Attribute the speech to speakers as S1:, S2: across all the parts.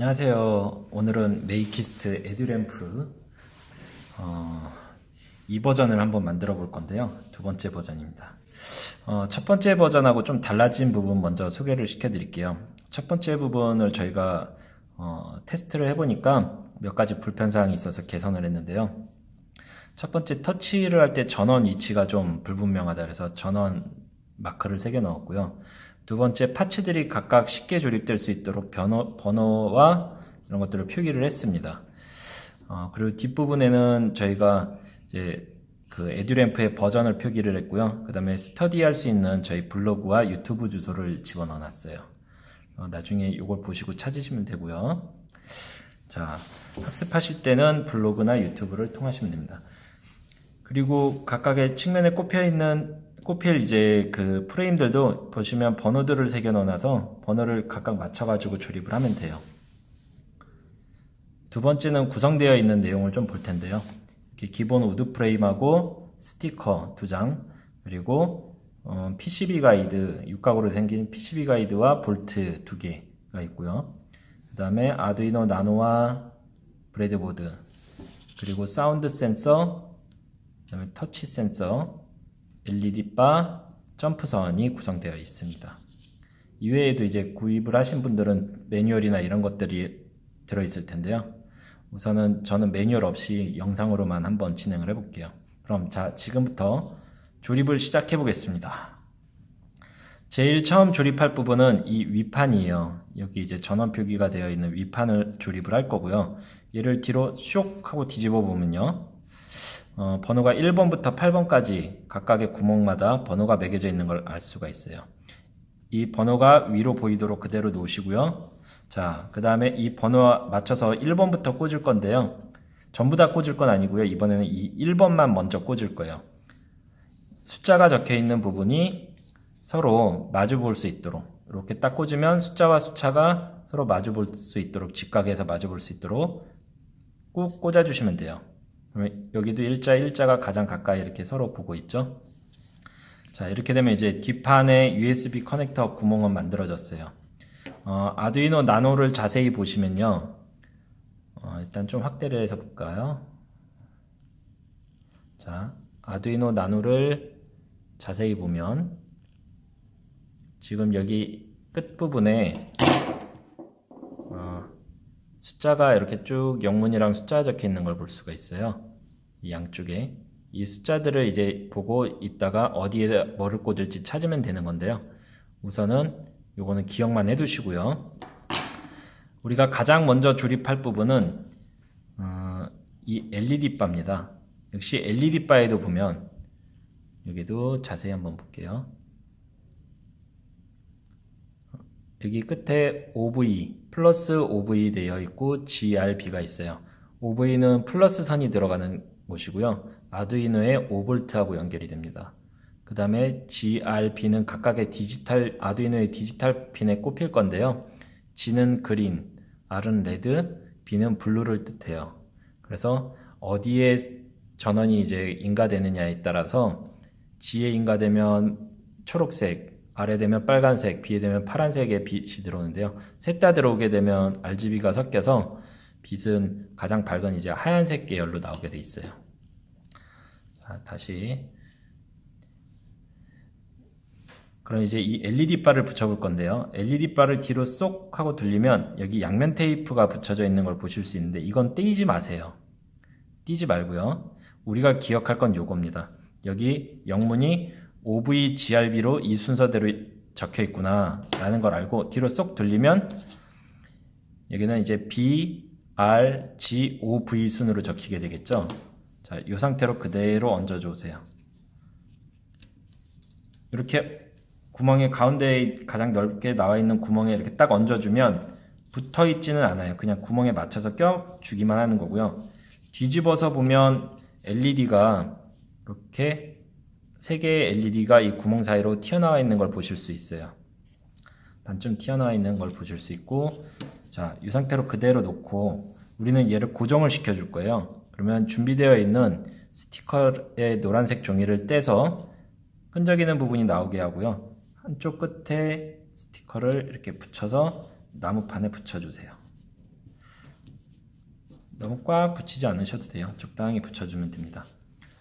S1: 안녕하세요. 오늘은 메이키스트 에듀램프 2버전을 한번 만들어 볼 건데요. 두 번째 버전입니다. 첫 번째 버전하고 좀 달라진 부분 먼저 소개를 시켜 드릴게요. 첫 번째 부분을 저희가 테스트를 해보니까 몇 가지 불편사항이 있어서 개선을 했는데요. 첫 번째, 터치를 할 때 전원 위치가 좀 불분명하다 그래서 전원 마크를 새겨 넣었고요. 두 번째, 파츠들이 각각 쉽게 조립될 수 있도록 번호와 이런 것들을 표기를 했습니다. 그리고 뒷부분에는 저희가 이제 그 에듀램프의 버전을 표기를 했고요. 그 다음에 스터디할 수 있는 저희 블로그와 유튜브 주소를 집어넣어 놨어요. 나중에 이걸 보시고 찾으시면 되고요. 자, 학습하실 때는 블로그나 유튜브를 통하시면 됩니다. 그리고 각각의 측면에 꼽힐 이제 그 프레임들도 보시면 번호들을 새겨 넣어놔서 번호를 각각 맞춰가지고 조립을 하면 돼요. 두 번째는 구성되어 있는 내용을 좀 볼 텐데요. 이렇게 기본 우드 프레임하고 스티커 2장, 그리고 PCB 가이드, 육각으로 생긴 PCB 가이드와 볼트 2개가 있고요. 그 다음에 아두이노 나노와 브레드보드, 그리고 사운드 센서, 그 다음에 터치 센서, LED 바, 점프선이 구성되어 있습니다. 이외에도 이제 구입을 하신 분들은 매뉴얼이나 이런 것들이 들어있을 텐데요. 우선은 저는 매뉴얼 없이 영상으로만 한번 진행을 해볼게요. 그럼 자, 지금부터 조립을 시작해 보겠습니다. 제일 처음 조립할 부분은 이 위판이에요. 여기 이제 전원 표기가 되어 있는 위판을 조립을 할 거고요. 얘를 뒤로 쇽 하고 뒤집어 보면요. 번호가 1번부터 8번까지 각각의 구멍마다 번호가 매겨져 있는 걸 알 수가 있어요. 이 번호가 위로 보이도록 그대로 놓으시고요. 자, 그 다음에 이 번호와 맞춰서 1번부터 꽂을 건데요. 전부 다 꽂을 건 아니고요. 이번에는 이 1번만 먼저 꽂을 거예요. 숫자가 적혀 있는 부분이 서로 마주 볼 수 있도록 이렇게 딱 꽂으면 숫자와 숫자가 서로 마주 볼 수 있도록, 직각에서 마주 볼 수 있도록 꾹 꽂아 주시면 돼요. 여기도 일자가 가장 가까이 이렇게 서로 보고 있죠. 자, 이렇게 되면 이제 뒷판에 USB 커넥터 구멍은 만들어졌어요. 아두이노 나노를 자세히 보시면요. 일단 좀 확대를 해서 볼까요? 자, 아두이노 나노를 자세히 보면 지금 여기 끝부분에 숫자가 이렇게 쭉 영문이랑 숫자 적혀 있는 걸 볼 수가 있어요. 이 양쪽에 이 숫자들을 이제 보고 있다가 어디에 뭐를 꽂을지 찾으면 되는 건데요. 우선은 요거는 기억만 해 두시고요. 우리가 가장 먼저 조립할 부분은 이 LED 바입니다. 역시 LED 바에도 보면 여기도 자세히 한번 볼게요. 여기 끝에 OV, 플러스 OV 되어 있고 GRB가 있어요. OV는 플러스 선이 들어가는 곳이고요. 아두이노의 5V하고 연결이 됩니다. 그 다음에 GRB는 각각의 아두이노의 디지털 핀에 꼽힐 건데요. G는 그린, R은 레드, B는 블루를 뜻해요. 그래서 어디에 전원이 이제 인가되느냐에 따라서 G에 인가되면 초록색, R에 되면 빨간색, B에 되면 파란색의 빛이 들어오는데요. 셋 다 들어오게 되면 RGB가 섞여서 빛은 가장 밝은 이제 하얀색 계열로 나오게 돼 있어요. 자, 다시. 그럼 이제 이 LED 바를 붙여볼 건데요. LED 바를 뒤로 쏙 하고 돌리면 여기 양면 테이프가 붙여져 있는 걸 보실 수 있는데 이건 떼지 마세요. 떼지 말고요. 우리가 기억할 건 요겁니다. 여기 영문이 OVGRB로 이 순서대로 적혀 있구나 라는 걸 알고 뒤로 쏙 돌리면 여기는 이제 BRGOV 순으로 적히게 되겠죠. 자, 이 상태로 그대로 얹어 주세요. 이렇게 구멍의 가운데에 가장 넓게 나와 있는 구멍에 이렇게 딱 얹어주면 붙어 있지는 않아요. 그냥 구멍에 맞춰서 껴주기만 하는 거고요. 뒤집어서 보면 LED가 이렇게 3개의 LED가 이 구멍 사이로 튀어나와 있는 걸 보실 수 있어요. 반쯤 튀어나와 있는 걸 보실 수 있고, 자, 이 상태로 그대로 놓고 우리는 얘를 고정을 시켜 줄 거예요. 그러면 준비되어 있는 스티커의 노란색 종이를 떼서 끈적이는 부분이 나오게 하고요. 한쪽 끝에 스티커를 이렇게 붙여서 나무판에 붙여주세요. 너무 꽉 붙이지 않으셔도 돼요. 적당히 붙여주면 됩니다.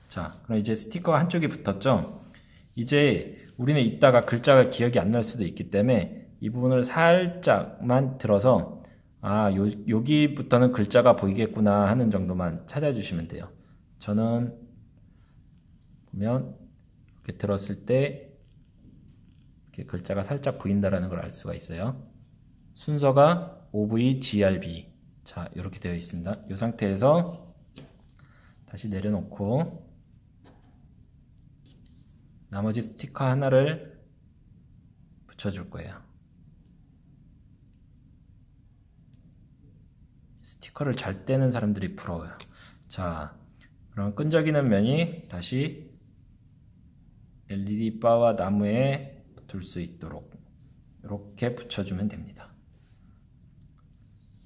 S1: 자, 그럼 이제 스티커가 한쪽이 붙었죠? 이제 우리는 이따가 글자가 기억이 안 날 수도 있기 때문에 이 부분을 살짝만 들어서 여기부터는 글자가 보이겠구나 하는 정도만 찾아주시면 돼요. 저는 보면 이렇게 들었을 때 이렇게 글자가 살짝 보인다라는 걸 알 수가 있어요. 순서가 OVGRB. 자, 이렇게 되어 있습니다. 이 상태에서 다시 내려놓고 나머지 스티커 하나를 붙여줄 거예요. 스티커를 잘 떼는 사람들이 부러워요. 자, 그럼 끈적이는 면이 다시 LED 바와 나무에 붙을 수 있도록 이렇게 붙여주면 됩니다.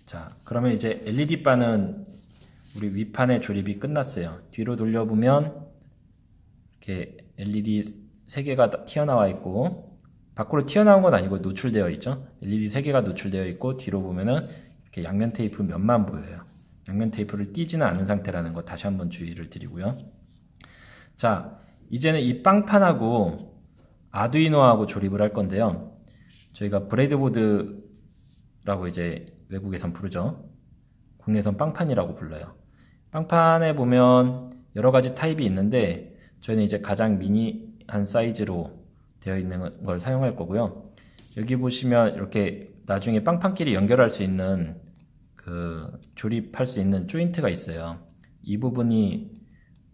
S1: 자, 그러면 이제 LED 바는 우리 위판의 조립이 끝났어요. 뒤로 돌려보면 이렇게 LED 3개가 튀어나와 있고, 밖으로 튀어나온 건 아니고 노출되어 있죠. LED 3개가 노출되어 있고, 뒤로 보면은 이렇게 양면 테이프 면만 보여요. 양면 테이프를 띄지는 않은 상태라는 거 다시 한번 주의를 드리고요. 자, 이제는 이 빵판하고 아두이노하고 조립을 할 건데요. 저희가 브레드보드라고 이제 외국에선 부르죠. 국내선 빵판이라고 불러요. 빵판에 보면 여러 가지 타입이 있는데 저희는 이제 가장 미니한 사이즈로 되어 있는 걸 사용할 거고요. 여기 보시면 이렇게 나중에 빵판끼리 연결할 수 있는 조립할 수 있는 조인트가 있어요. 이 부분이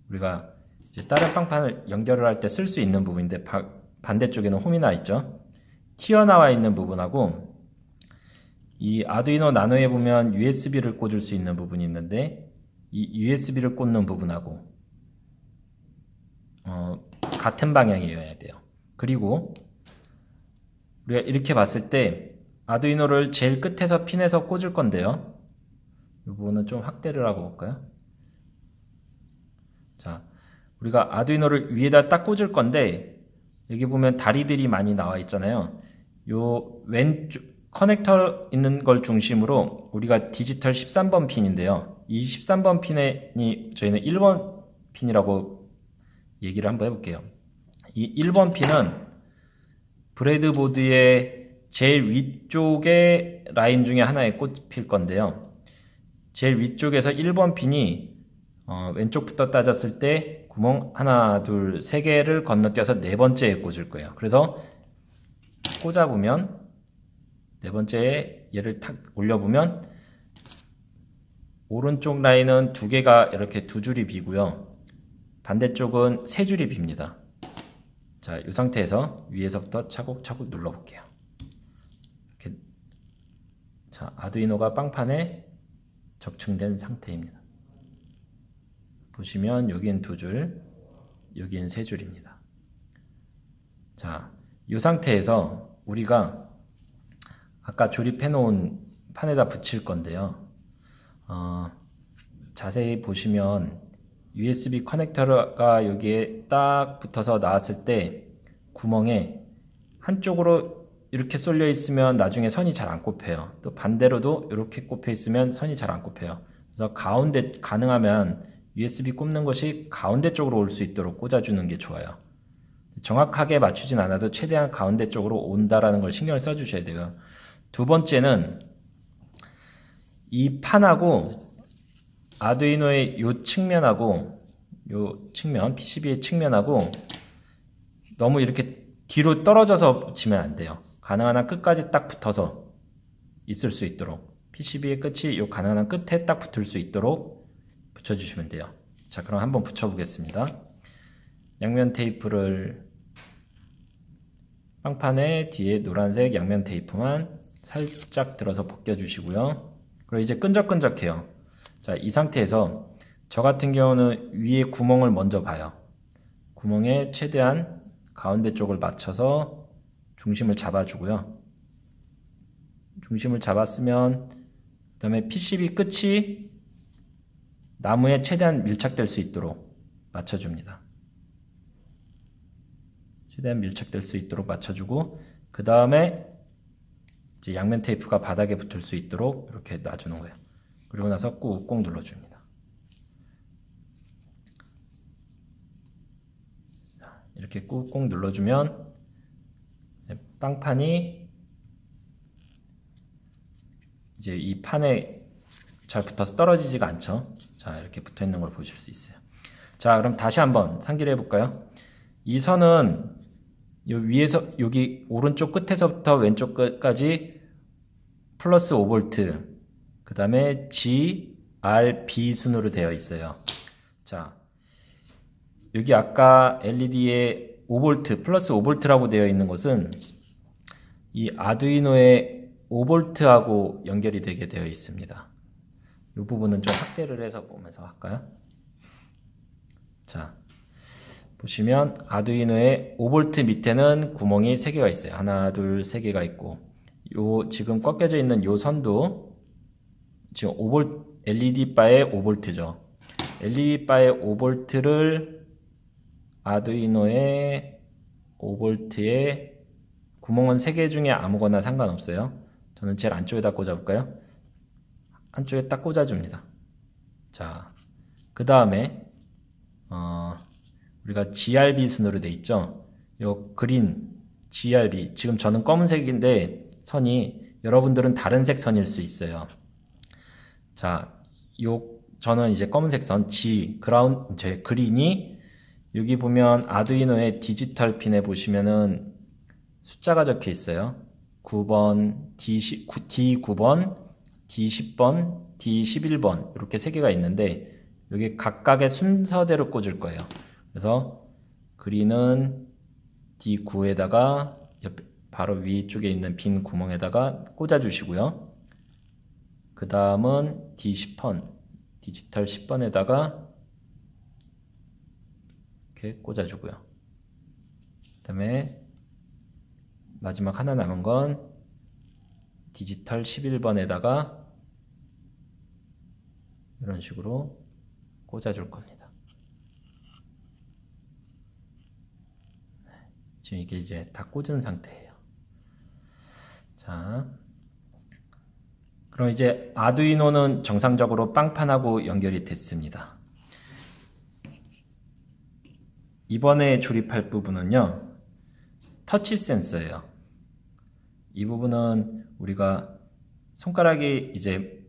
S1: 우리가 이제 다른 빵판을 연결을 할 때 쓸 수 있는 부분인데 반대쪽에는 홈이 나 있죠. 튀어나와 있는 부분하고 이 아두이노 나노에 보면 USB를 꽂을 수 있는 부분이 있는데 이 USB를 꽂는 부분하고 같은 방향이어야 돼요. 그리고 우리가 이렇게 봤을 때 아두이노를 제일 끝에서 핀에서 꽂을 건데요. 이 부분은 좀 확대를 하고 볼까요? 자, 우리가 아두이노를 위에다 딱 꽂을 건데 여기 보면 다리들이 많이 나와 있잖아요. 요 왼쪽 커넥터 있는 걸 중심으로 우리가 디지털 13번 핀인데요. 이 13번 핀이 저희는 1번 핀이라고 얘기를 한번 해볼게요. 이 1번 핀은 브레드보드의 제일 위쪽의 라인 중에 하나에 꽂힐 건데요. 제일 위쪽에서 1번 핀이 왼쪽부터 따졌을 때 구멍 하나, 둘, 세 개를 건너뛰어서 네 번째에 꽂을 거예요. 그래서 꽂아보면 네 번째에 얘를 탁 올려보면 오른쪽 라인은 두 개가 이렇게 두 줄이 비고요. 반대쪽은 세 줄이 빕니다. 자, 이 상태에서 위에서부터 차곡차곡 눌러볼게요. 이렇게. 자, 아두이노가 빵판에 적층된 상태입니다. 보시면 여긴 두 줄, 여긴 세 줄입니다. 자, 이 상태에서 우리가 아까 조립해 놓은 판에다 붙일 건데요. 자세히 보시면 USB 커넥터가 여기에 딱 붙어서 나왔을 때 구멍에 한쪽으로 이렇게 쏠려 있으면 나중에 선이 잘 안 꼽혀요. 또 반대로도 이렇게 꼽혀 있으면 선이 잘 안 꼽혀요. 그래서 가운데 가능하면 USB 꼽는 것이 가운데 쪽으로 올 수 있도록 꽂아주는 게 좋아요. 정확하게 맞추진 않아도 최대한 가운데 쪽으로 온다라는 걸 신경을 써주셔야 돼요. 두 번째는 이 판하고 아두이노의 요 측면하고 요 측면, PCB의 측면하고 너무 이렇게 뒤로 떨어져서 붙이면 안 돼요. 가능한 한 끝까지 딱 붙어서 있을 수 있도록 PCB의 끝이 요 가능한 한 끝에 딱 붙을 수 있도록 붙여주시면 돼요. 자, 그럼 한번 붙여보겠습니다. 양면 테이프를 빵판에 뒤에 노란색 양면 테이프만 살짝 들어서 벗겨주시고요. 그리고 이제 끈적끈적해요. 자, 이 상태에서 저 같은 경우는 위에 구멍을 먼저 봐요. 구멍에 최대한 가운데 쪽을 맞춰서 중심을 잡아주고요. 중심을 잡았으면 그 다음에 PCB 끝이 나무에 최대한 밀착될 수 있도록 맞춰줍니다. 최대한 밀착될 수 있도록 맞춰주고 그 다음에 이제 양면 테이프가 바닥에 붙을 수 있도록 이렇게 놔주는 거예요. 그리고 나서 꾹꾹 눌러줍니다. 이렇게 꾹꾹 눌러주면 빵판이 이제 이 판에 잘 붙어서 떨어지지가 않죠. 자, 이렇게 붙어 있는 걸 보실 수 있어요. 자, 그럼 다시 한번 상기를 해볼까요? 이 선은 요 위에서 여기 오른쪽 끝에서부터 왼쪽 끝까지 플러스 5V 그 다음에 G, R, B 순으로 되어 있어요. 자, 여기 아까 LED에 5V 플러스 5V라고 되어 있는 것은 이 아두이노의 5V하고 연결이 되게 되어 있습니다. 이 부분은 좀 확대를 해서 보면서 할까요? 자, 보시면 아두이노의 5V 밑에는 구멍이 3개가 있어요. 하나, 둘, 3개가 있고, 요 지금 꺾여져 있는 요 선도 지금 5V LED 바의 5V죠. LED 바의 5V를 아두이노의 5V에 구멍은 3개 중에 아무거나 상관없어요. 저는 제일 안쪽에다 꽂아볼까요? 안쪽에 딱 꽂아줍니다. 자, 그 다음에 우리가 GRB 순으로 돼 있죠. 요 그린 GRB, 지금 저는 검은색인데 선이 여러분들은 다른 색 선일 수 있어요. 자, 저는 이제 검은색 선 제 그린이 여기 보면 아두이노의 디지털 핀에 보시면은 숫자가 적혀 있어요. 9번, D9번, D10번, D11번 이렇게 3개가 있는데 여기 각각의 순서대로 꽂을 거예요. 그래서 그린은 D9에다가 바로 위쪽에 있는 빈 구멍에다가 꽂아 주시고요. 그 다음은 D10번, 디지털 10번에다가 이렇게 꽂아 주고요. 그 다음에 마지막 하나 남은 건 디지털 11번에다가 이런 식으로 꽂아줄 겁니다. 지금 이게 이제 다 꽂은 상태예요. 자, 그럼 이제 아두이노는 정상적으로 빵판하고 연결이 됐습니다. 이번에 조립할 부분은요, 터치 센서예요. 이 부분은 우리가 손가락이 이제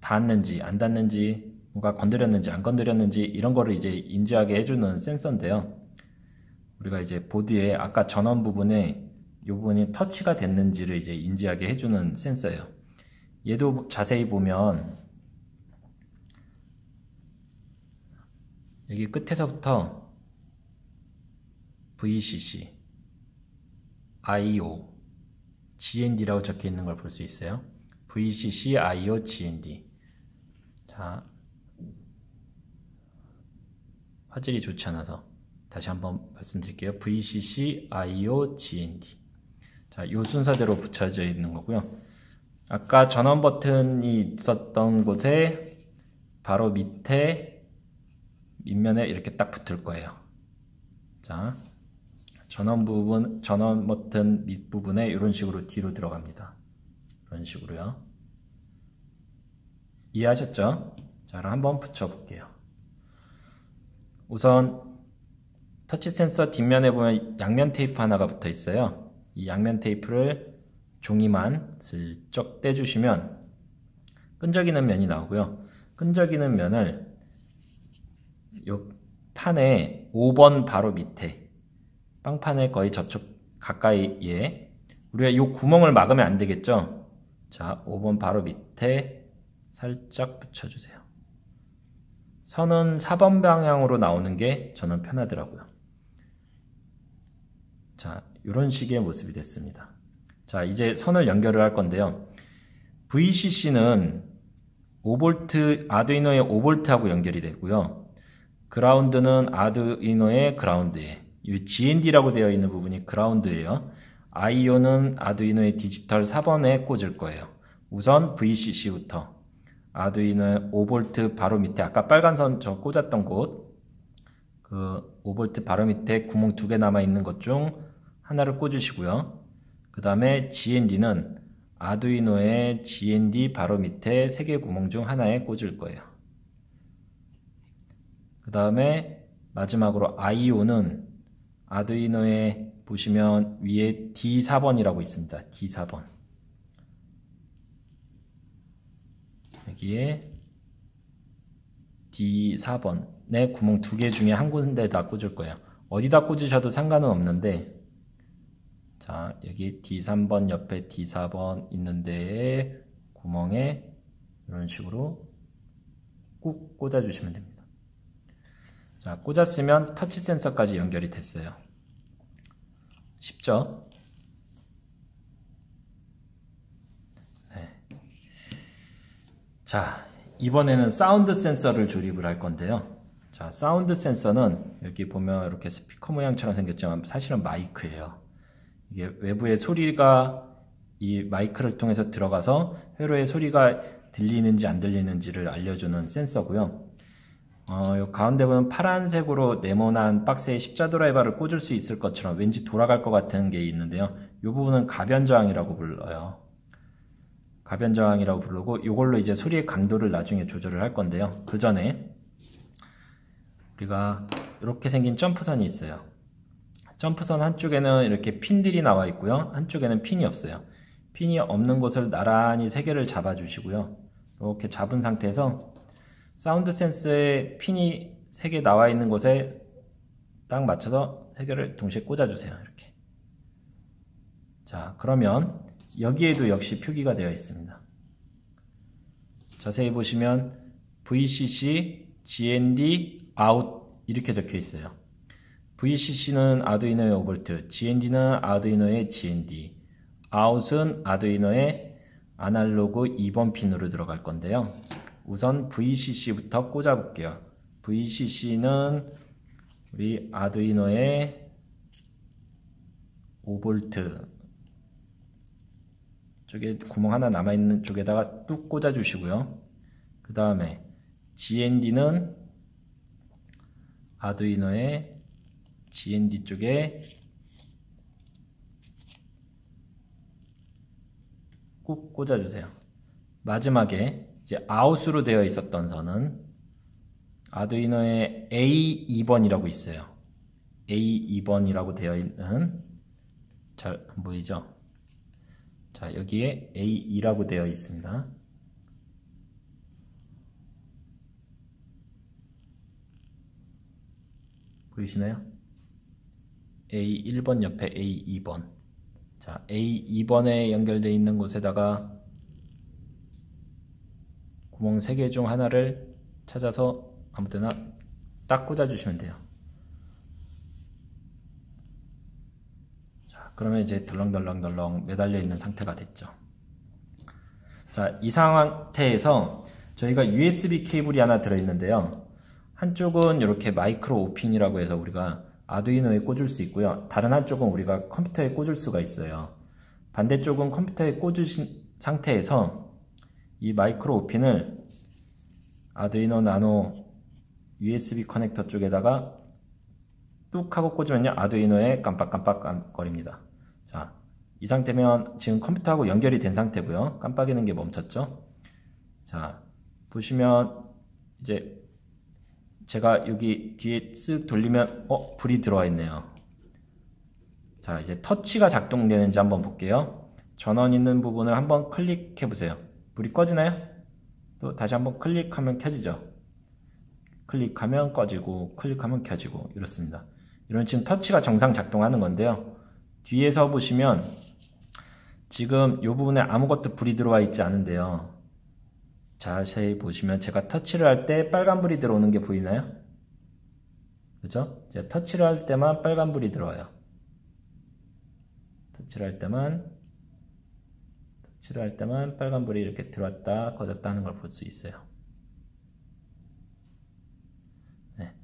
S1: 닿았는지 안 닿는지, 뭔가 건드렸는지 안 건드렸는지 이런 거를 이제 인지하게 해주는 센서인데요. 우리가 이제 보드에 아까 전원 부분에 이 부분이 터치가 됐는지를 이제 인지하게 해주는 센서예요. 얘도 자세히 보면 여기 끝에서부터 VCC, IO, GND라고 적혀 있는 걸 볼 수 있어요. VCC, IO, GND. 자, 화질이 좋지 않아서 다시 한번 말씀드릴게요. VCC, IO, GND. 자, 이 순서대로 붙여져 있는 거고요. 아까 전원 버튼이 있었던 곳에 바로 밑에 밑면에 이렇게 딱 붙을 거예요. 자, 전원 버튼 밑부분에 이런 식으로 뒤로 들어갑니다. 이런 식으로요. 이해하셨죠? 자, 그럼 한번 붙여볼게요. 우선 터치 센서 뒷면에 보면 양면 테이프 하나가 붙어 있어요. 이 양면 테이프를 종이만 슬쩍 떼주시면 끈적이는 면이 나오고요. 끈적이는 면을 요 판에 5번 바로 밑에 빵판에 거의 저쪽 가까이에 우리가 이 구멍을 막으면 안 되겠죠? 자, 5번 바로 밑에 살짝 붙여주세요. 선은 4번 방향으로 나오는 게 저는 편하더라고요. 자, 이런 식의 모습이 됐습니다. 자, 이제 선을 연결을 할 건데요. VCC는 5V, 아두이노의 5V하고 연결이 되고요. 그라운드는 아두이노의 그라운드에, 이 GND라고 되어 있는 부분이 그라운드예요. IO는 아두이노의 디지털 4번에 꽂을 거예요. 우선 VCC부터 아두이노의 5V 바로 밑에 아까 빨간 선 저 꽂았던 곳, 그 5V 바로 밑에 구멍 2개 남아 있는 것 중 하나를 꽂으시고요. 그 다음에 GND는 아두이노의 GND 바로 밑에 3개 구멍 중 하나에 꽂을 거예요. 그 다음에 마지막으로 IO는 아두이노에 보시면 위에 D4번이라고 있습니다. D4번. 여기에 D4번의 구멍 2개 중에 한 군데에다 꽂을 거예요. 어디다 꽂으셔도 상관은 없는데, 자, 여기 D3번 옆에 D4번 있는 데에 구멍에 이런 식으로 꾹 꽂아주시면 됩니다. 자, 꽂았으면 터치 센서까지 연결이 됐어요. 쉽죠? 네. 자, 이번에는 사운드 센서를 조립을 할 건데요. 자, 사운드 센서는 여기 보면 이렇게 스피커 모양처럼 생겼지만 사실은 마이크예요. 이게 외부의 소리가 이 마이크를 통해서 들어가서 회로의 소리가 들리는지 안 들리는지를 알려주는 센서고요. 요 가운데 보면 파란색으로 네모난 박스에 십자 드라이버를 꽂을 수 있을 것처럼 왠지 돌아갈 것 같은 게 있는데요. 이 부분은 가변 저항이라고 불러요. 가변 저항이라고 부르고 이걸로 이제 소리의 강도를 나중에 조절을 할 건데요. 그 전에 우리가 이렇게 생긴 점프선이 있어요. 점프선 한쪽에는 이렇게 핀들이 나와 있고요. 한쪽에는 핀이 없어요. 핀이 없는 곳을 나란히 3개를 잡아 주시고요. 이렇게 잡은 상태에서 사운드 센서에 핀이 3개 나와 있는 곳에 딱 맞춰서 3개를 동시에 꽂아 주세요. 이렇게. 자, 그러면 여기에도 역시 표기가 되어 있습니다. 자세히 보시면 VCC, GND, OUT 이렇게 적혀 있어요. VCC는 아두이노의 5V, GND는 아두이노의 GND, OUT은 아두이노의 아날로그 2번 핀으로 들어갈 건데요. 우선 VCC부터 꽂아 볼게요. VCC는 우리 아두이노의 5V 쪽에 구멍 하나 남아있는 쪽에다가 뚝 꽂아 주시고요. 그 다음에 GND는 아두이노의 GND 쪽에 꾹 꽂아주세요. 마지막에 이제 아웃으로 되어 있었던 선은 아두이노의 A2번이라고 있어요. A2번이라고 되어 있는, 잘 안 보이죠? 자, 여기에 A2라고 되어 있습니다. 보이시나요? A1번 옆에 A2번. 자, A2번에 연결되어 있는 곳에다가 구멍 3개 중 하나를 찾아서 아무 때나 딱 꽂아주시면 돼요. 자, 그러면 이제 덜렁덜렁 매달려 있는 상태가 됐죠. 자, 이 상태에서 저희가 USB 케이블이 하나 들어있는데요. 한쪽은 이렇게 마이크로 5핀이라고 해서 우리가 아두이노에 꽂을 수 있고요. 다른 한쪽은 우리가 컴퓨터에 꽂을 수가 있어요. 반대쪽은 컴퓨터에 꽂으신 상태에서 이 마이크로 5핀을 아두이노 나노 USB 커넥터 쪽에다가 뚝 하고 꽂으면요. 아두이노에 깜빡깜빡 거립니다. 자, 이 상태면 지금 컴퓨터하고 연결이 된 상태고요. 깜빡이는 게 멈췄죠. 자, 보시면 이제 제가 여기 뒤에 쓱 돌리면 불이 들어와 있네요. 자, 이제 터치가 작동되는지 한번 볼게요. 전원 있는 부분을 한번 클릭해 보세요. 불이 꺼지나요? 또 다시 한번 클릭하면 켜지죠. 클릭하면 꺼지고 클릭하면 켜지고 이렇습니다. 이런 지금 터치가 정상 작동하는 건데요. 뒤에서 보시면 지금 이 부분에 아무것도 불이 들어와 있지 않은데요. 자세히 보시면 제가 터치를 할 때 빨간불이 들어오는 게 보이나요? 그죠? 제가 터치를 할 때만 빨간불이 들어와요. 터치를 할 때만 빨간불이 이렇게 들어왔다 꺼졌다 하는 걸 볼 수 있어요. 네.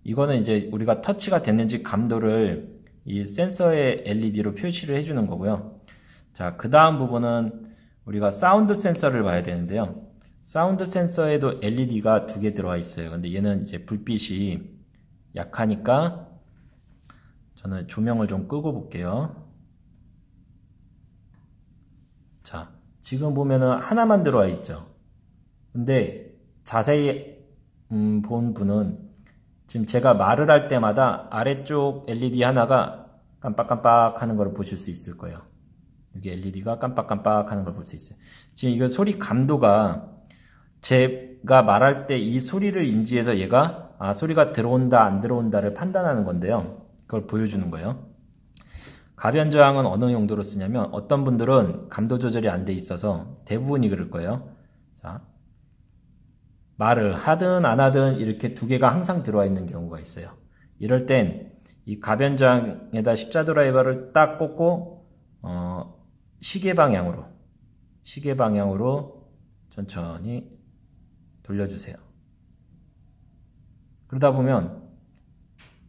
S1: 이거는 이제 우리가 터치가 됐는지 감도를 이 센서의 LED로 표시를 해주는 거고요. 자, 그 다음 부분은 우리가 사운드 센서를 봐야 되는데요. 사운드 센서에도 LED가 2개 들어와 있어요. 근데 얘는 이제 불빛이 약하니까 저는 조명을 좀 끄고 볼게요. 자, 지금 보면은 하나만 들어와 있죠. 근데 자세히 본 분은 지금 제가 말을 할 때마다 아래쪽 LED 하나가 깜빡깜빡 하는 걸 보실 수 있을 거예요. 여기 LED가 깜빡깜빡 하는 걸 볼 수 있어요. 지금 이거 소리 감도가 제가 말할 때 이 소리를 인지해서 얘가 소리가 들어온다 안 들어온다를 판단하는 건데요. 그걸 보여주는 거예요. 가변 저항은 어느 용도로 쓰냐면 어떤 분들은 감도 조절이 안 돼 있어서 대부분이 그럴 거예요. 자, 말을 하든 안 하든 이렇게 두 개가 항상 들어와 있는 경우가 있어요. 이럴 땐 이 가변 저항에다 십자 드라이버를 딱 꽂고 시계 방향으로 천천히 돌려주세요. 그러다 보면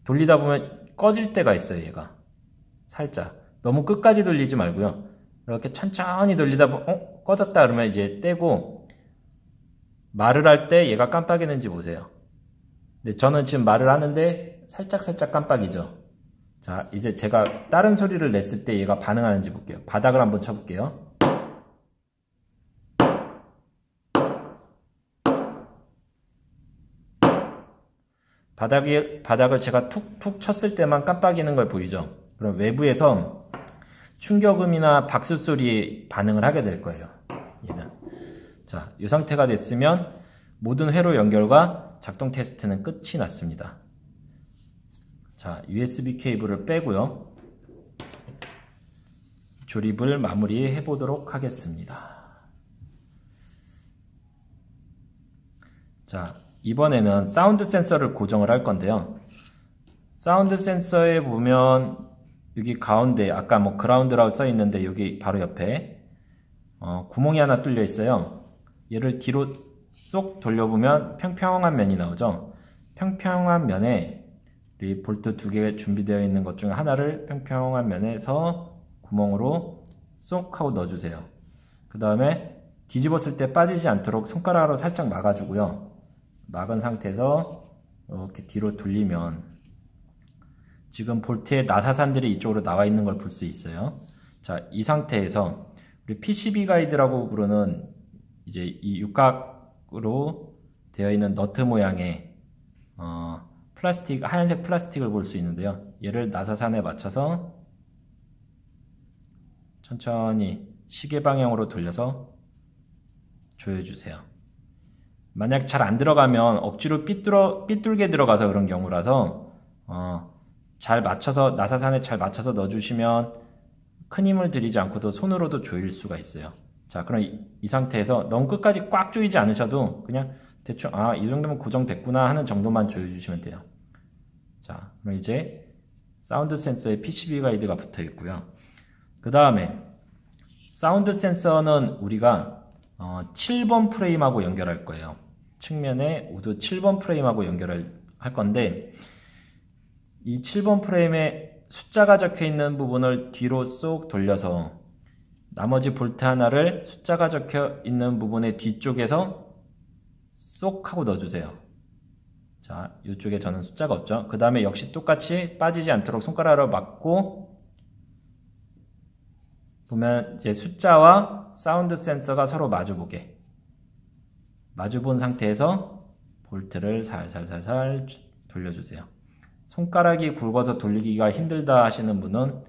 S1: 돌리다 보면 꺼질 때가 있어요. 얘가 살짝 너무 끝까지 돌리지 말고요. 이렇게 천천히 돌리다 보면 꺼졌다 그러면 이제 떼고 말을 할 때 얘가 깜빡이는지 보세요. 근데 저는 지금 말을 하는데 살짝 깜빡이죠. 자, 이제 제가 다른 소리를 냈을 때 얘가 반응하는지 볼게요. 바닥을 한번 쳐볼게요. 바닥을 제가 툭툭 쳤을 때만 깜빡이는 걸 보이죠? 그럼 외부에서 충격음이나 박수 소리에 반응을 하게 될 거예요. 얘는. 자, 이 상태가 됐으면 모든 회로 연결과 작동 테스트는 끝이 났습니다. 자, USB 케이블을 빼고요. 조립을 마무리해 보도록 하겠습니다. 자, 이번에는 사운드 센서를 고정을 할 건데요. 사운드 센서에 보면 여기 가운데 아까 뭐 그라운드라고 써 있는데 여기 바로 옆에 구멍이 하나 뚫려 있어요. 얘를 뒤로 쏙 돌려보면 평평한 면이 나오죠. 평평한 면에 이 볼트 두 개 준비되어 있는 것 중 하나를 평평한 면에서 구멍으로 쏙 하고 넣어주세요. 그 다음에 뒤집었을 때 빠지지 않도록 손가락으로 살짝 막아주고요. 막은 상태에서 이렇게 뒤로 돌리면 지금 볼트의 나사산들이 이쪽으로 나와 있는 걸 볼 수 있어요. 자, 이 상태에서 우리 PCB 가이드라고 부르는 이제 이 육각으로 되어 있는 너트 모양의 플라스틱, 하얀색 플라스틱을 볼 수 있는데요. 얘를 나사산에 맞춰서 천천히 시계 방향으로 돌려서 조여주세요. 만약 잘 안 들어가면 억지로 삐뚤게 들어가서 그런 경우라서 잘 맞춰서 나사산에 잘 맞춰서 넣어주시면 큰 힘을 들이지 않고도 손으로도 조일 수가 있어요. 자, 그럼 이 상태에서 너무 끝까지 꽉 조이지 않으셔도 그냥 대충 이 정도면 고정됐구나 하는 정도만 조여주시면 돼요. 자, 그럼 이제 사운드 센서에 PCB 가이드가 붙어 있고요. 그 다음에 사운드 센서는 우리가 7번 프레임하고 연결할 거예요. 측면에 우드 7번 프레임하고 연결을 할 건데 이 7번 프레임에 숫자가 적혀 있는 부분을 뒤로 쏙 돌려서 나머지 볼트 하나를 숫자가 적혀 있는 부분의 뒤쪽에서 쏙 하고 넣어주세요. 자, 이쪽에 저는 숫자가 없죠. 그 다음에 역시 똑같이 빠지지 않도록 손가락으로 막고 보면 이제 숫자와 사운드 센서가 서로 마주보게 마주본 상태에서 볼트를 살살살살 돌려주세요. 손가락이 굵어서 돌리기가 힘들다 하시는 분은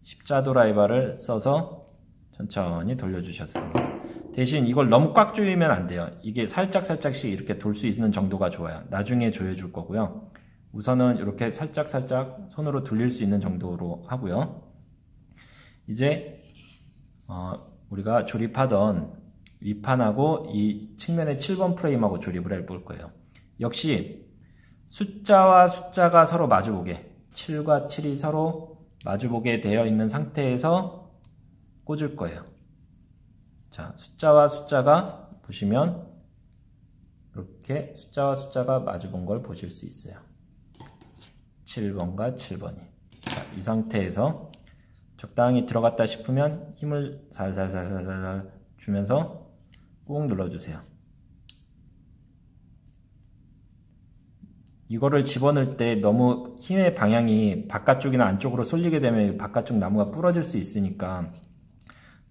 S1: 십자 드라이버를 써서 천천히 돌려주셔도 됩니다. 대신 이걸 너무 꽉 조이면 안 돼요. 이게 살짝씩 이렇게 돌 수 있는 정도가 좋아요. 나중에 조여줄 거고요. 우선은 이렇게 살짝 손으로 돌릴 수 있는 정도로 하고요. 이제 우리가 조립하던 윗판하고 이 측면의 7번 프레임하고 조립을 해볼 거예요. 역시 숫자와 숫자가 서로 마주보게 7과 7이 서로 마주보게 되어 있는 상태에서 꽂을 거예요. 자, 숫자와 숫자가 보시면 이렇게 숫자와 숫자가 마주본 걸 보실 수 있어요. 7번과 7번이. 자, 이 상태에서 적당히 들어갔다 싶으면 힘을 살살살살 주면서 꾹 눌러주세요. 이거를 집어넣을 때 너무 힘의 방향이 바깥쪽이나 안쪽으로 쏠리게 되면 바깥쪽 나무가 부러질 수 있으니까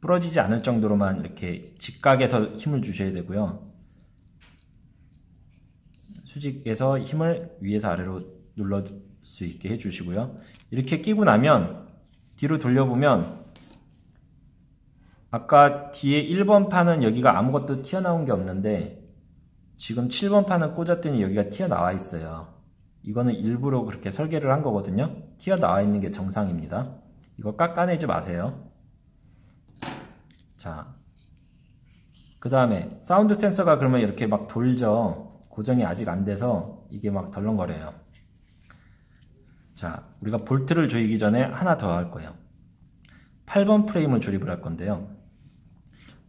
S1: 부러지지 않을 정도로만 이렇게 직각에서 힘을 주셔야 되고요. 수직에서 힘을 위에서 아래로 눌러 수 있게 해주시고요. 이렇게 끼고 나면 뒤로 돌려보면 아까 뒤에 1번 판은 여기가 아무것도 튀어나온 게 없는데 지금 7번 판은 꽂았더니 여기가 튀어나와 있어요. 이거는 일부러 그렇게 설계를 한 거거든요. 튀어나와 있는 게 정상입니다. 이거 깎아내지 마세요. 자, 그 다음에 사운드 센서가 그러면 이렇게 막 돌죠. 고정이 아직 안 돼서 이게 막 덜렁거려요. 자, 우리가 볼트를 조이기 전에 하나 더 할 거예요. 8번 프레임을 조립을 할 건데요.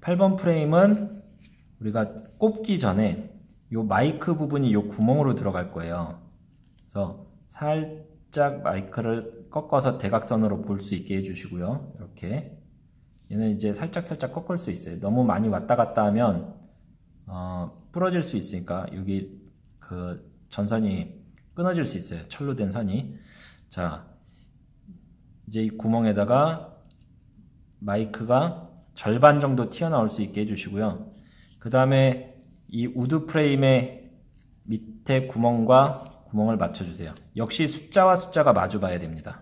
S1: 8번 프레임은 우리가 꼽기 전에 요 마이크 부분이 요 구멍으로 들어갈 거예요. 그래서 살짝 마이크를 꺾어서 대각선으로 볼 수 있게 해주시고요. 이렇게 얘는 이제 살짝 꺾을 수 있어요. 너무 많이 왔다 갔다 하면 부러질 수 있으니까 여기 그 전선이 끊어질 수 있어요. 철로 된 선이. 자, 이제 이 구멍에다가 마이크가 절반 정도 튀어나올 수 있게 해주시고요. 그 다음에 이 우드 프레임의 밑에 구멍과 구멍을 맞춰주세요. 역시 숫자와 숫자가 마주 봐야 됩니다.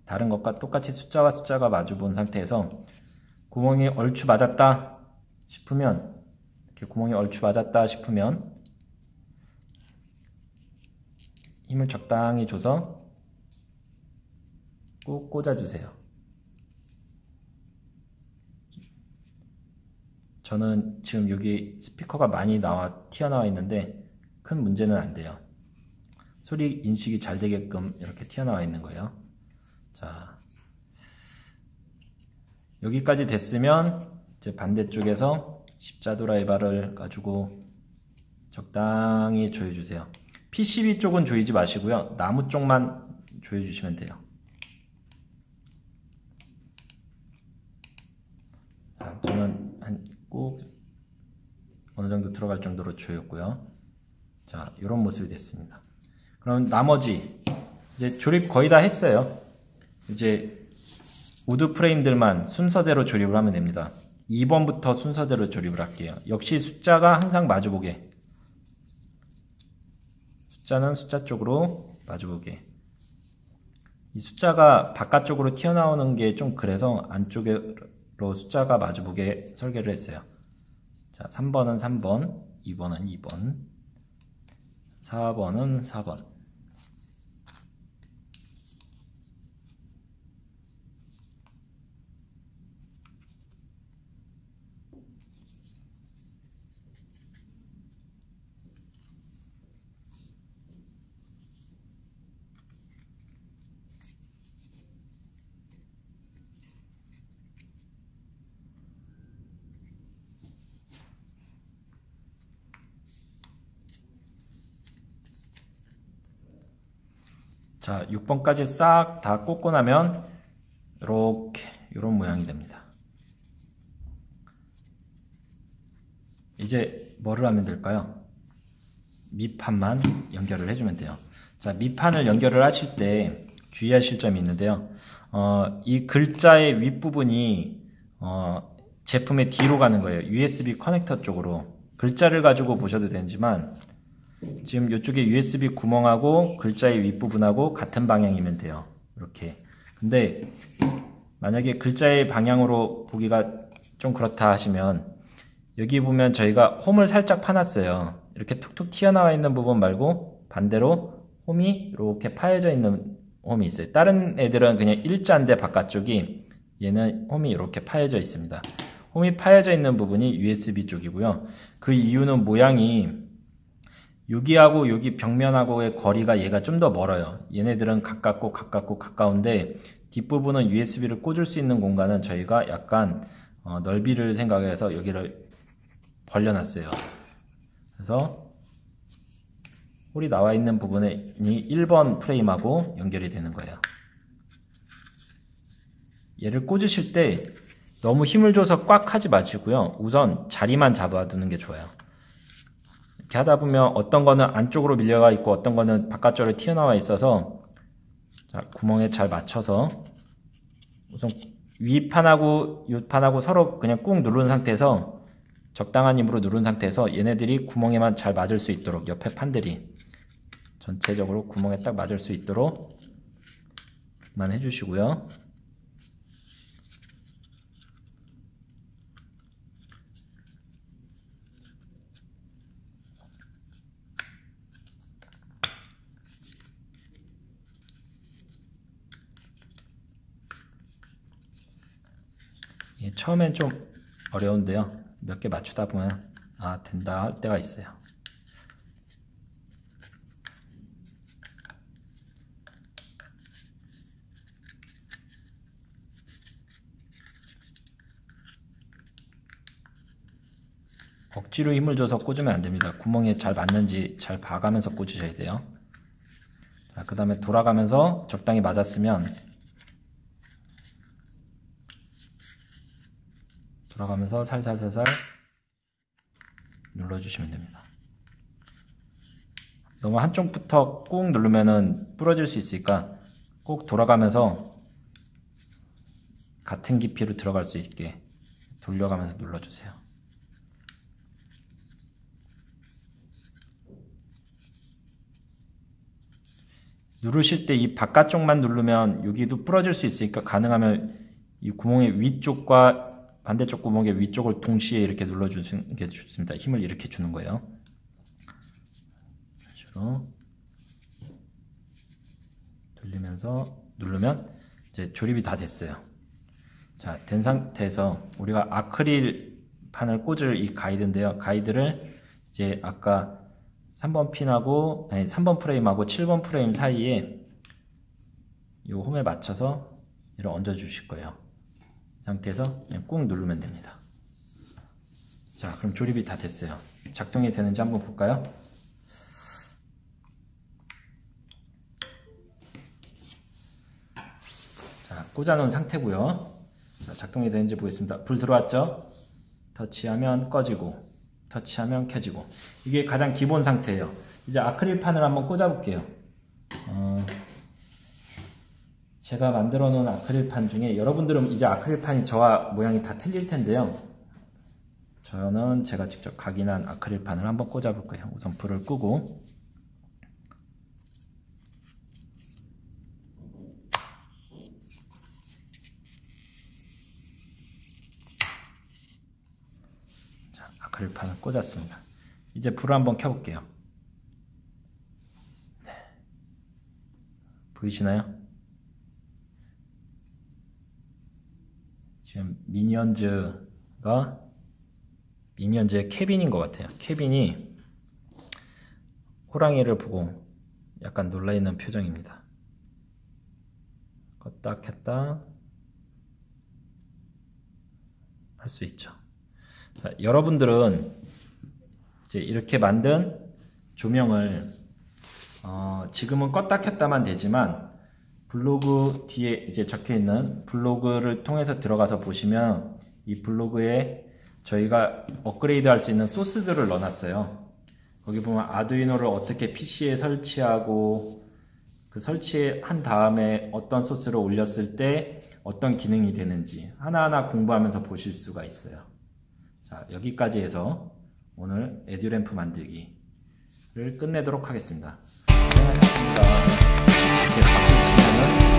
S1: 다른 것과 똑같이 숫자와 숫자가 마주 본 상태에서 구멍이 얼추 맞았다 싶으면 이렇게 구멍이 얼추 맞았다 싶으면 힘을 적당히 줘서 꾹 꽂아주세요. 저는 지금 여기 스피커가 많이 튀어나와 있는데 큰 문제는 안 돼요. 소리 인식이 잘 되게끔 이렇게 튀어나와 있는 거예요. 자, 여기까지 됐으면 이제 반대쪽에서 십자 드라이버를 가지고 적당히 조여주세요. PCB 쪽은 조이지 마시고요. 나무 쪽만 조여주시면 돼요. 자, 저는 꼭 어느 정도 들어갈 정도로 조였고요. 자, 이런 모습이 됐습니다. 그럼 나머지 이제 조립 거의 다 했어요. 이제 우드 프레임들만 순서대로 조립을 하면 됩니다. 2번부터 순서대로 조립을 할게요. 역시 숫자가 항상 마주보게. 숫자는 숫자 쪽으로 마주보게. 이 숫자가 바깥쪽으로 튀어나오는 게 좀 그래서 안쪽으로 숫자가 마주보게 설계를 했어요. 자, 3번은 3번, 2번은 2번, 4번은 4번. 자, 6번까지 싹 다 꽂고 나면 이렇게 이런 모양이 됩니다. 이제 뭐를 하면 될까요? 밑판만 연결을 해주면 돼요. 자, 밑판을 연결을 하실 때 주의하실 점이 있는데요. 이 글자의 윗부분이 제품의 뒤로 가는 거예요. USB 커넥터 쪽으로. 글자를 가지고 보셔도 되지만 지금 이쪽에 USB 구멍하고 글자의 윗부분하고 같은 방향이면 돼요. 이렇게. 근데 만약에 글자의 방향으로 보기가 좀 그렇다 하시면 여기 보면 저희가 홈을 살짝 파놨어요. 이렇게 툭툭 튀어나와 있는 부분 말고 반대로 홈이 이렇게 파여져 있는 홈이 있어요. 다른 애들은 그냥 일자인데 바깥쪽이, 얘는 홈이 이렇게 파여져 있습니다. 홈이 파여져 있는 부분이 USB 쪽이고요. 그 이유는 모양이 여기하고 여기 벽면하고의 거리가 얘가 좀 더 멀어요. 얘네들은 가깝고 가까운데 뒷부분은 USB를 꽂을 수 있는 공간은 저희가 약간 넓이를 생각해서 여기를 벌려놨어요. 그래서 홀이 나와 있는 부분이 1번 프레임하고 연결이 되는 거예요. 얘를 꽂으실 때 너무 힘을 줘서 꽉 하지 마시고요. 우선 자리만 잡아두는 게 좋아요. 이렇게 하다 보면 어떤 거는 안쪽으로 밀려가 있고 어떤 거는 바깥쪽으로 튀어나와 있어서 자, 구멍에 잘 맞춰서 우선 위 판하고 이 판하고 서로 그냥 꾹 누른 상태에서 적당한 힘으로 누른 상태에서 얘네들이 구멍에만 잘 맞을 수 있도록 옆에 판들이 전체적으로 구멍에 딱 맞을 수 있도록 만 해주시고요. 처음엔 좀 어려운데요. 몇 개 맞추다 보면 된다 할 때가 있어요. 억지로 힘을 줘서 꽂으면 안 됩니다. 구멍에 잘 맞는지 잘 봐가면서 꽂으셔야 돼요. 그 다음에 돌아가면서 적당히 맞았으면 돌아가면서 살살살살 눌러주시면 됩니다. 너무 한쪽부터 꾹 누르면은 부러질 수 있으니까 꼭 돌아가면서 같은 깊이로 들어갈 수 있게 돌려가면서 눌러주세요. 누르실 때 이 바깥쪽만 누르면 여기도 부러질 수 있으니까 가능하면 이 구멍의 위쪽과 반대쪽 구멍의 위쪽을 동시에 이렇게 눌러주는 게 좋습니다. 힘을 이렇게 주는 거예요. 이런 식으로 돌리면서 누르면 이제 조립이 다 됐어요. 자, 된 상태에서 우리가 아크릴 판을 꽂을 이 가이드인데요. 가이드를 이제 아까 3번 핀하고 3번 프레임하고 7번 프레임 사이에 이 홈에 맞춰서 이렇게 얹어 주실 거예요. 이 상태에서 그냥 꾹 누르면 됩니다. 자, 그럼 조립이 다 됐어요. 작동이 되는지 한번 볼까요? 자, 꽂아 놓은 상태고요. 자, 작동이 되는지 보겠습니다. 불 들어왔죠? 터치하면 꺼지고 터치하면 켜지고, 이게 가장 기본 상태예요. 이제 아크릴판을 한번 꽂아 볼게요. 제가 만들어 놓은 아크릴판 중에 여러분들은 이제 아크릴판이 저와 모양이 다 틀릴 텐데요. 저는 제가 직접 각인한 아크릴판을 한번 꽂아 볼 거예요. 우선 불을 끄고 자, 아크릴판을 꽂았습니다. 이제 불을 한번 켜볼게요. 네. 보이시나요? 지금 미니언즈의 케빈인 것 같아요. 케빈이 호랑이를 보고 약간 놀라있는 표정입니다. 껐다 켰다 할 수 있죠. 자, 여러분들은 이제 이렇게 만든 조명을 지금은 껐다 켰다만 되지만 블로그 뒤에 이제 적혀있는 블로그를 통해서 들어가서 보시면 이 블로그에 저희가 업그레이드 할 수 있는 소스들을 넣어놨어요. 거기 보면 아두이노를 어떻게 PC에 설치하고 그 설치한 다음에 어떤 소스를 올렸을 때 어떤 기능이 되는지 하나하나 공부하면서 보실 수가 있어요. 자, 여기까지 해서 오늘 에듀램프 만들기를 끝내도록 하겠습니다. 고생하셨습니다. 이렇게 박수 치면은